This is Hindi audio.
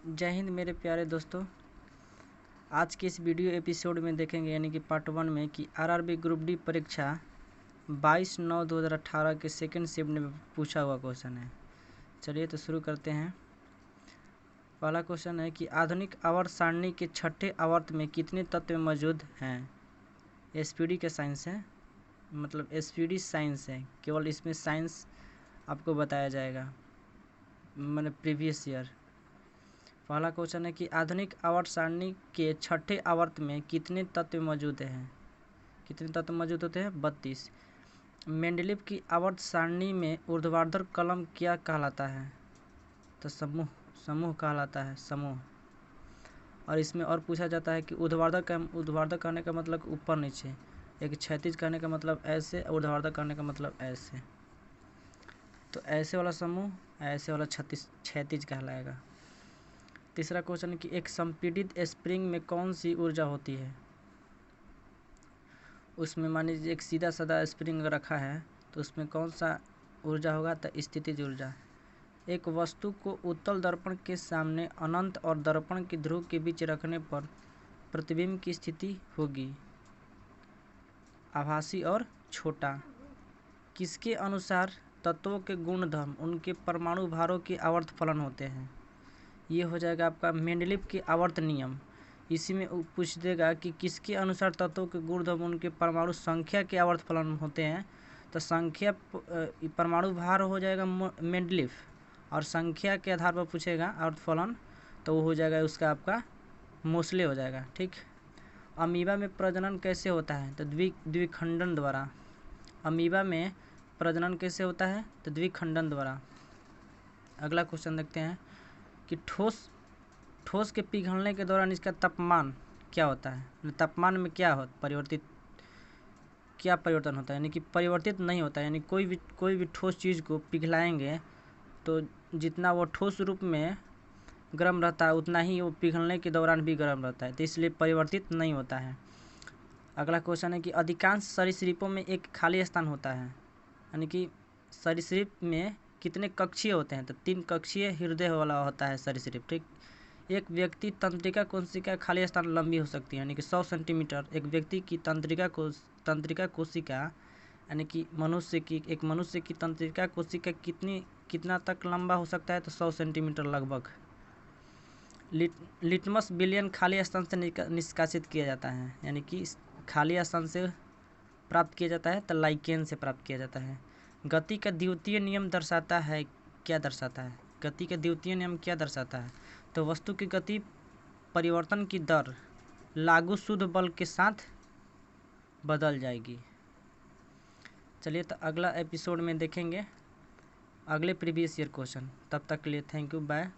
जय हिंद मेरे प्यारे दोस्तों। आज के इस वीडियो एपिसोड में देखेंगे यानी कि पार्ट 1 में कि आरआरबी ग्रुप डी परीक्षा 22/9/2018 के सेकंड शिफ्ट में पूछा हुआ क्वेश्चन है। चलिए तो शुरू करते हैं। पहला क्वेश्चन है कि आधुनिक आवर्त सारणी के छठे आवर्त में कितने तत्व मौजूद हैं। एसपीडी के साइंस है, मतलब एसपीडी साइंस है, केवल इसमें साइंस आपको बताया जाएगा, मतलब प्रीवियस ईयर। पहला क्वेश्चन है कि आधुनिक आवर्त सारणी के छठे आवर्त में कितने तत्व मौजूद हैं। कितने तत्व मौजूद होते हैं? 32। मेंडलीव की आवर्त सारणी में ऊर्ध्वाधर कलम क्या कहलाता है? तो समूह कहलाता है, समूह। और इसमें और पूछा जाता है कि ऊर्ध्वाधर कहने का मतलब ऊपर नीचे, एक क्षैतिज कहने का मतलब ऐसे, ऊर्ध्वाधर कहने का मतलब ऐसे। तो ऐसे वाला समूह ऐसे वाला क्षैतिज कहलाएगा। तीसरा क्वेश्चन कि एक संपीड़ित स्प्रिंग में कौन सी ऊर्जा होती है। उसमें मान लीजिए एक सीधा साधा स्प्रिंग रखा है तो उसमें कौन सा ऊर्जा होगा? तो स्थितिज ऊर्जा। एक वस्तु को उत्तल दर्पण के सामने अनंत और दर्पण की ध्रुव के बीच रखने पर प्रतिबिंब की स्थिति होगी आभासी और छोटा। किसके अनुसार तत्वों के गुणधर्म उनके परमाणु भारों के आवर्त फलन होते हैं? ये हो जाएगा आपका मेंडलीव के आवर्त नियम। इसी में पूछ देगा कि किसके अनुसार तत्वों के गुणधर्म उनके परमाणु संख्या के आवर्त फलन होते हैं। तो संख्या परमाणु भार हो जाएगा मेंडलीव, और संख्या के आधार पर पूछेगा आवर्त फलन, तो वो हो जाएगा उसका आपका मोसले हो जाएगा। ठीक। अमीबा में प्रजनन कैसे होता है? तो द्विखंडन द्वारा। अमीबा में प्रजनन कैसे होता है? तो द्विखंडन द्वारा। अगला क्वेश्चन देखते हैं कि ठोस के पिघलने के दौरान इसका तापमान क्या होता है। तापमान में क्या परिवर्तन होता है? यानी कि परिवर्तित नहीं होता है, यानी कोई भी ठोस चीज़ को पिघलाएंगे तो जितना वो ठोस रूप में गर्म रहता है उतना ही वो पिघलने के दौरान भी गर्म रहता है, तो इसलिए परिवर्तित नहीं होता है। अगला क्वेश्चन है कि अधिकांश सरीसृपों में एक खाली स्थान होता है, यानी कि सरीसृप में कितने कक्षीय होते हैं? तो 3 कक्षीय हृदय वाला होता है सरीसृप। ठीक। एक व्यक्ति तंत्रिका कोशिका खाली स्थान लंबी हो सकती है, यानी कि 100 सेंटीमीटर। एक व्यक्ति की तंत्रिका कोशिका यानी कि मनुष्य की तंत्रिका कोशिका कितना तक लंबा हो सकता है? तो 100 सेंटीमीटर लगभग। लिटमस विलयन खाली स्थान से निष्कासित किया जाता है, यानी कि खाली स्थान से प्राप्त किया जाता है, तो लाइकेन से प्राप्त किया जाता है। गति का द्वितीय नियम दर्शाता है, क्या दर्शाता है? गति का द्वितीय नियम क्या दर्शाता है? तो वस्तु की गति परिवर्तन की दर लागू शुद्ध बल के साथ बदल जाएगी। चलिए तो अगला एपिसोड में देखेंगे अगले प्रीवियस ईयर क्वेश्चन। तब तक के लिए थैंक यू, बाय।